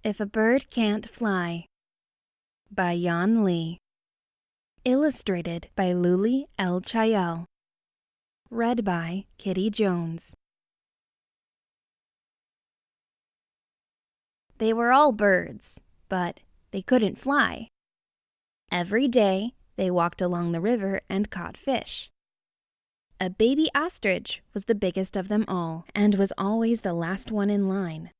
If a Bird Can't Fly by Yan Li. Illustrated by Luli L. Chayel. Read by Kitty Jones. They were all birds, but they couldn't fly. Every day, they walked along the river and caught fish. A baby ostrich was the biggest of them all and was always the last one in line.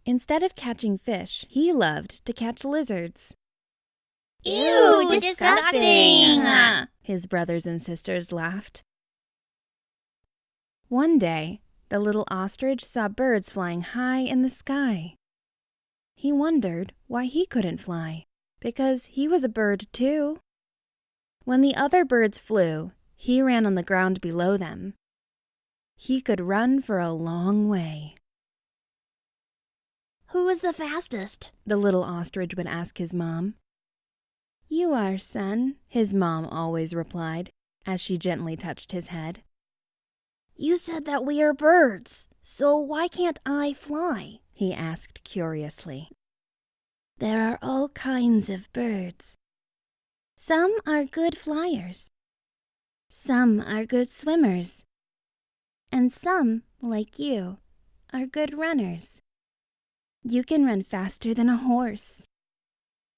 Instead of catching fish, he loved to catch lizards. Ew, disgusting! His brothers and sisters laughed. One day, the little ostrich saw birds flying high in the sky. He wondered why he couldn't fly, because he was a bird too. When the other birds flew, he ran on the ground below them. He could run for a long way. Who is the fastest? The little ostrich would ask his mom. You are, son, his mom always replied, as she gently touched his head. You said that we are birds, so why can't I fly? He asked curiously. There are all kinds of birds. Some are good flyers. Some are good swimmers. And some, like you, are good runners. You can run faster than a horse.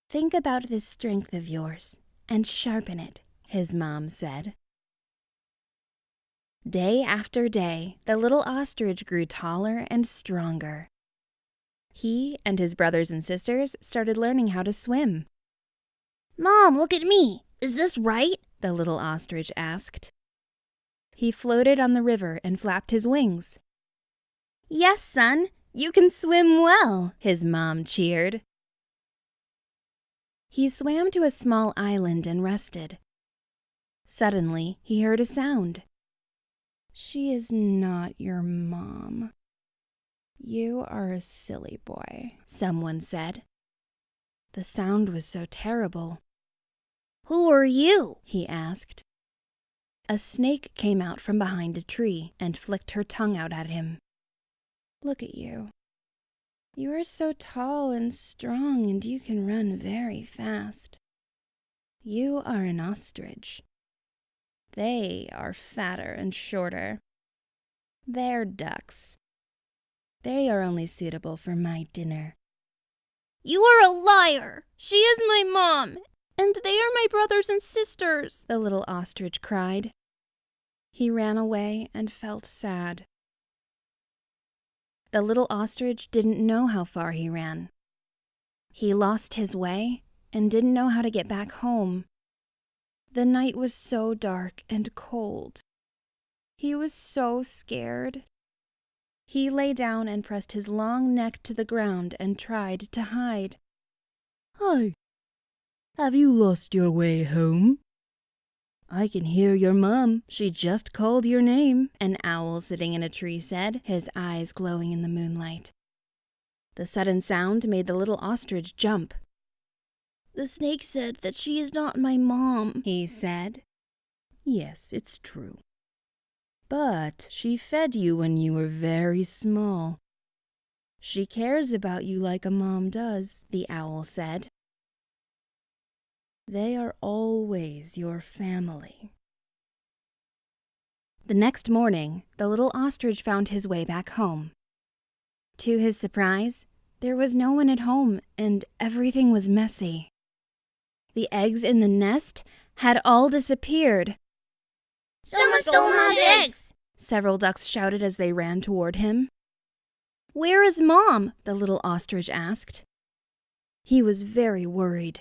Think about this strength of yours and sharpen it, his mom said. Day after day, the little ostrich grew taller and stronger. He and his brothers and sisters started learning how to swim. Mom, look at me. Is this right? The little ostrich asked. He floated on the river and flapped his wings. Yes, son, you can swim well, his mom cheered. He swam to a small island and rested. Suddenly, he heard a sound. She is not your mom. You are a silly boy, someone said. The sound was so terrible. Who are you? He asked. A snake came out from behind a tree and flicked her tongue out at him. Look at you. You are so tall and strong, and you can run very fast. You are an ostrich. They are fatter and shorter. They're ducks. They are only suitable for my dinner. You are a liar! She is my mom, and they are my brothers and sisters, the little ostrich cried. He ran away and felt sad. The little ostrich didn't know how far he ran. He lost his way and didn't know how to get back home. The night was so dark and cold. He was so scared. He lay down and pressed his long neck to the ground and tried to hide. Hi, have you lost your way home? I can hear your mom. She just called your name, an owl sitting in a tree said, his eyes glowing in the moonlight. The sudden sound made the little ostrich jump. The snake said that she is not my mom, he said. Yes, it's true. But she fed you when you were very small. She cares about you like a mom does, the owl said. They are always your family. The next morning, the little ostrich found his way back home. To his surprise, there was no one at home and everything was messy. The eggs in the nest had all disappeared. Someone stole Mom's eggs! Several ducks shouted as they ran toward him. Where is Mom? The little ostrich asked. He was very worried.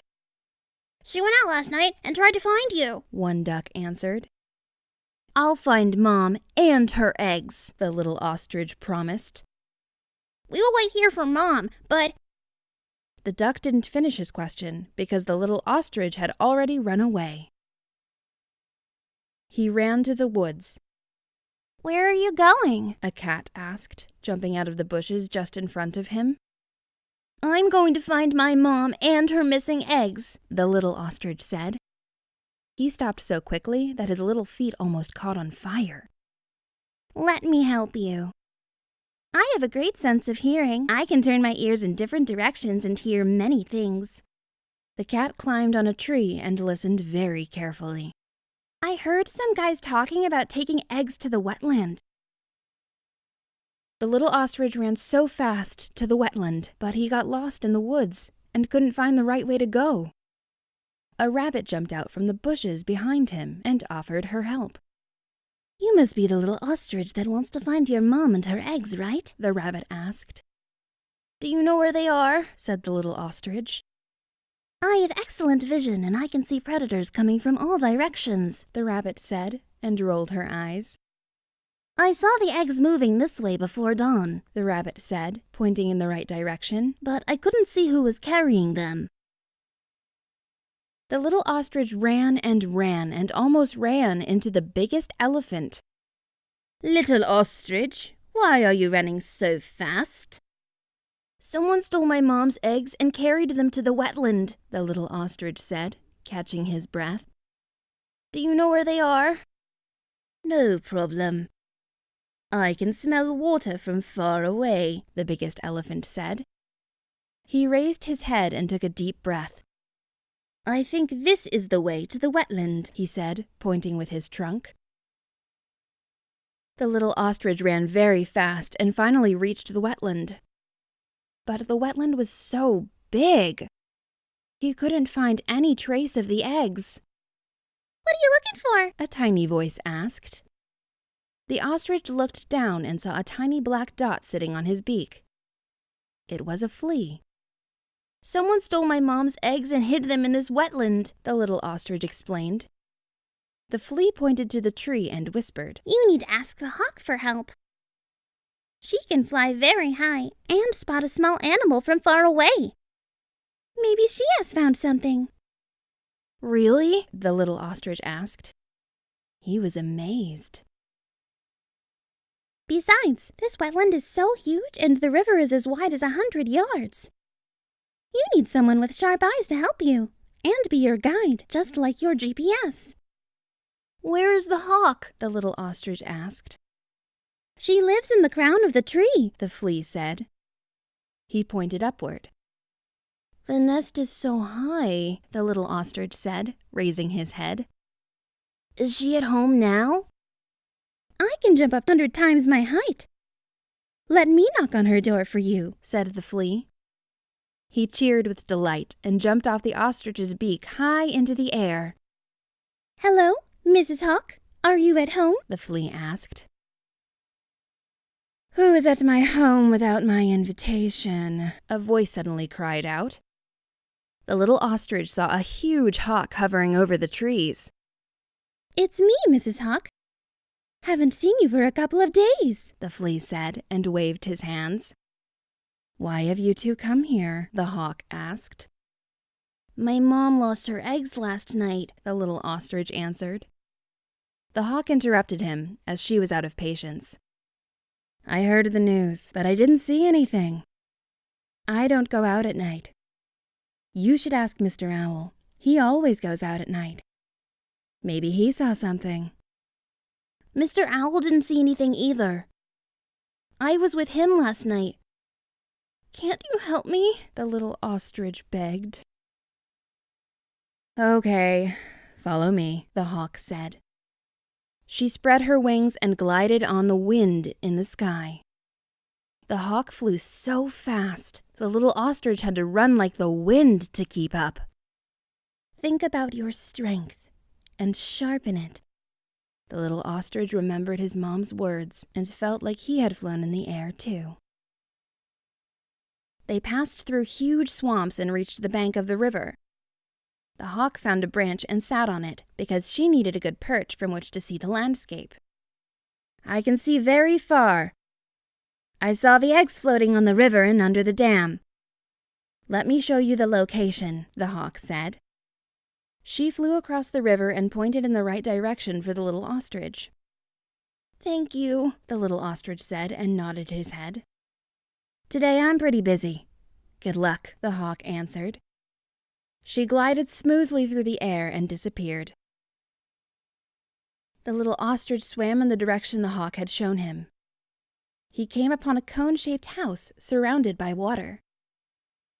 She went out last night and tried to find you, one duck answered. I'll find Mom and her eggs, the little ostrich promised. We will wait here for Mom, but... The duck didn't finish his question because the little ostrich had already run away. He ran to the woods. Where are you going? A cat asked, jumping out of the bushes just in front of him. I'm going to find my mom and her missing eggs, the little ostrich said. He stopped so quickly that his little feet almost caught on fire. Let me help you. I have a great sense of hearing. I can turn my ears in different directions and hear many things. The cat climbed on a tree and listened very carefully. I heard some guys talking about taking eggs to the wetland. The little ostrich ran so fast to the wetland, but he got lost in the woods and couldn't find the right way to go. A rabbit jumped out from the bushes behind him and offered her help. You must be the little ostrich that wants to find your mom and her eggs, right? The rabbit asked. Do you know where they are? Said the little ostrich. I have excellent vision and I can see predators coming from all directions, the rabbit said and rolled her eyes. I saw the eggs moving this way before dawn, the rabbit said, pointing in the right direction, but I couldn't see who was carrying them. The little ostrich ran and almost ran into the biggest elephant. Little ostrich, why are you running so fast? Someone stole my mom's eggs and carried them to the wetland, the little ostrich said, catching his breath. Do you know where they are? No problem. I can smell water from far away, the biggest elephant said. He raised his head and took a deep breath. I think this is the way to the wetland, he said, pointing with his trunk. The little ostrich ran very fast and finally reached the wetland. But the wetland was so big. He couldn't find any trace of the eggs. What are you looking for? A tiny voice asked. The ostrich looked down and saw a tiny black dot sitting on his beak. It was a flea. Someone stole my mom's eggs and hid them in this wetland, the little ostrich explained. The flea pointed to the tree and whispered, You need to ask the hawk for help. She can fly very high and spot a small animal from far away. Maybe she has found something. Really? The little ostrich asked. He was amazed. Besides, this wetland is so huge and the river is as wide as 100 yards. You need someone with sharp eyes to help you and be your guide, just like your GPS. Where is the hawk? The little ostrich asked. She lives in the crown of the tree, the flea said. He pointed upward. The nest is so high, the little ostrich said, raising his head. Is she at home now? I can jump up 100 times my height. Let me knock on her door for you, said the flea. He cheered with delight and jumped off the ostrich's beak high into the air. Hello, Mrs. Hawk. Are you at home? The flea asked. Who is at my home without my invitation? A voice suddenly cried out. The little ostrich saw a huge hawk hovering over the trees. It's me, Mrs. Hawk. Haven't seen you for a couple of days, the flea said and waved his hands. Why have you two come here? The hawk asked. My mom lost her eggs last night, the little ostrich answered. The hawk interrupted him as she was out of patience. I heard the news, but I didn't see anything. I don't go out at night. You should ask Mr. Owl. He always goes out at night. Maybe he saw something. Mr. Owl didn't see anything either. I was with him last night. Can't you help me? The little ostrich begged. Okay, follow me, the hawk said. She spread her wings and glided on the wind in the sky. The hawk flew so fast, the little ostrich had to run like the wind to keep up. Think about your strength and sharpen it. The little ostrich remembered his mom's words and felt like he had flown in the air too. They passed through huge swamps and reached the bank of the river. The hawk found a branch and sat on it because she needed a good perch from which to see the landscape. I can see very far. I saw the eggs floating on the river and under the dam. Let me show you the location, the hawk said. She flew across the river and pointed in the right direction for the little ostrich. Thank you, the little ostrich said and nodded his head. Today I'm pretty busy. Good luck, the hawk answered. She glided smoothly through the air and disappeared. The little ostrich swam in the direction the hawk had shown him. he came upon a cone-shaped house surrounded by water.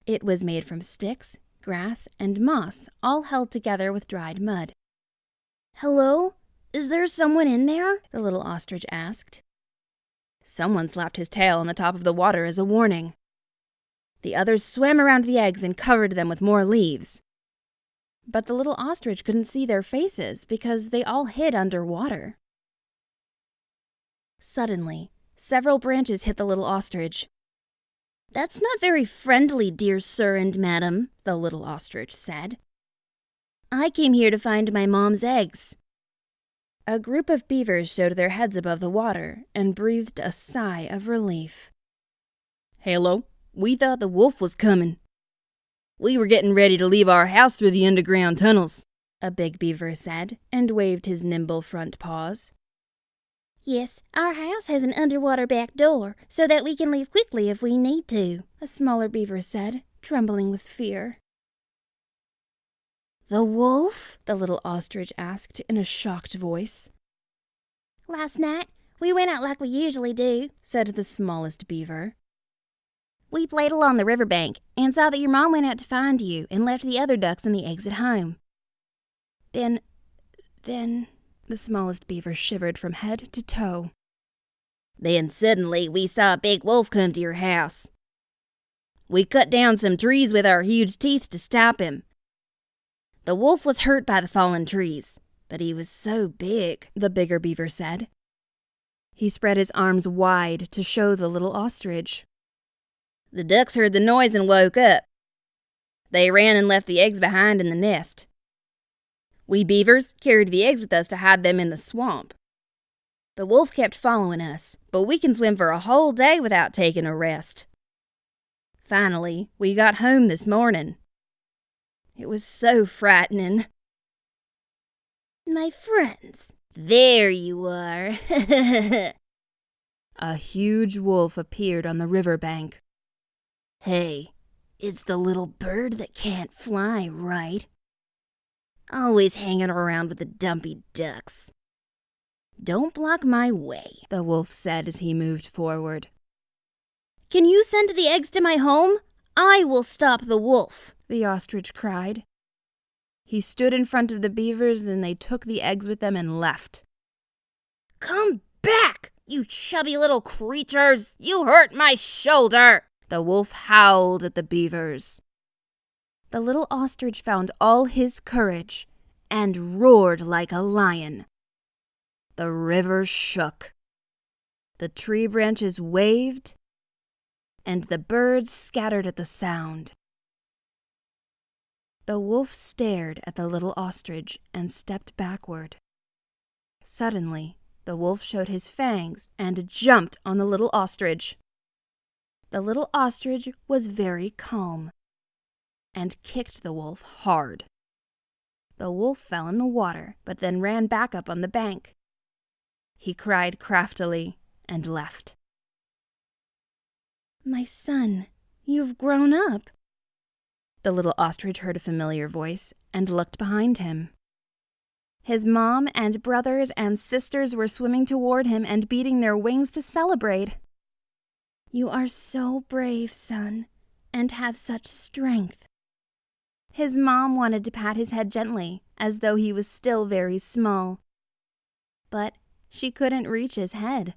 It was made from sticks, grass, and moss, all held together with dried mud. "Hello? Is there someone in there?" the little ostrich asked. Someone slapped his tail on the top of the water as a warning. The others swam around the eggs and covered them with more leaves. But the little ostrich couldn't see their faces because they all hid under water. Suddenly, several branches hit the little ostrich. "That's not very friendly, dear sir and madam," the little ostrich said. "I came here to find my mom's eggs." A group of beavers showed their heads above the water and breathed a sigh of relief. "Hello, we thought the wolf was coming. We were getting ready to leave our house through the underground tunnels," a big beaver said, and waved his nimble front paws. "Yes, our house has an underwater back door, so that we can leave quickly if we need to," a smaller beaver said, trembling with fear. "The wolf?" the little ostrich asked in a shocked voice. "Last night, we went out like we usually do," said the smallest beaver. "We played along the riverbank and saw that your mom went out to find you and left the other ducks and the eggs at home." Then, the smallest beaver shivered from head to toe. "Then suddenly we saw a big wolf come to your house. We cut down some trees with our huge teeth to stop him. The wolf was hurt by the fallen trees, but he was so big," the bigger beaver said. He spread his arms wide to show the little ostrich. "The ducks heard the noise and woke up. They ran and left the eggs behind in the nest. We beavers carried the eggs with us to hide them in the swamp. The wolf kept following us, but we can swim for a whole day without taking a rest. Finally, we got home this morning. It was so frightening." "My friends, there you are." A huge wolf appeared on the riverbank. "Hey, it's the little bird that can't fly, right? Always hanging around with the dumpy ducks. Don't block my way," the wolf said as he moved forward. "Can you send the eggs to my home? I will stop the wolf," the ostrich cried. He stood in front of the beavers and they took the eggs with them and left. "Come back, you chubby little creatures! You hurt my shoulder!" The wolf howled at the beavers. The little ostrich found all his courage and roared like a lion. The river shook. The tree branches waved, and the birds scattered at the sound. The wolf stared at the little ostrich and stepped backward. Suddenly, the wolf showed his fangs and jumped on the little ostrich. The little ostrich was very calm and kicked the wolf hard. The wolf fell in the water, but then ran back up on the bank. He cried craftily and left. "My son, you've grown up." The little ostrich heard a familiar voice and looked behind him. His mom and brothers and sisters were swimming toward him and beating their wings to celebrate. "You are so brave, son, and have such strength." His mom wanted to pat his head gently, as though he was still very small. But she couldn't reach his head.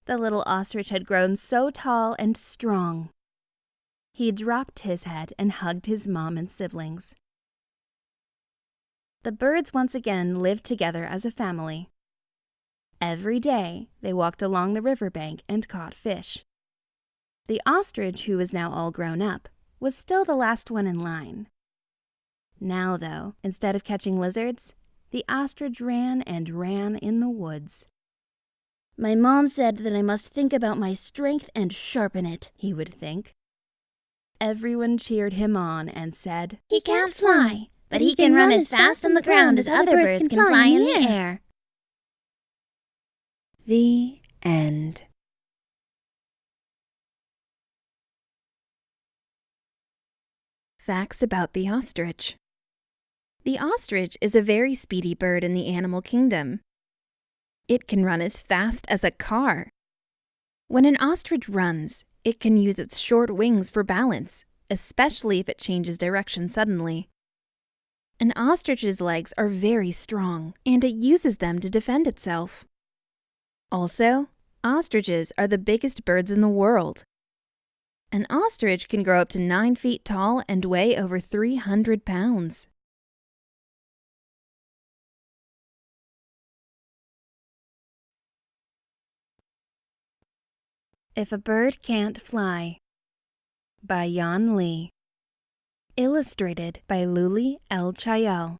The little ostrich had grown so tall and strong. He dropped his head and hugged his mom and siblings. The birds once again lived together as a family. Every day, they walked along the riverbank and caught fish. The ostrich, who was now all grown up, was still the last one in line. Now, though, instead of catching lizards, the ostrich ran and ran in the woods. "My mom said that I must think about my strength and sharpen it," he would think. Everyone cheered him on and said, "He can't fly, but he can run as fast on the ground as other birds can fly in the air." The end. Facts about the ostrich. The ostrich is a very speedy bird in the animal kingdom. It can run as fast as a car. When an ostrich runs, it can use its short wings for balance, especially if it changes direction suddenly. An ostrich's legs are very strong, and it uses them to defend itself. Also, ostriches are the biggest birds in the world. An ostrich can grow up to 9 feet tall and weigh over 300 pounds. If a Bird Can't Fly by Yan Li. Illustrated by Luli L. Chayel.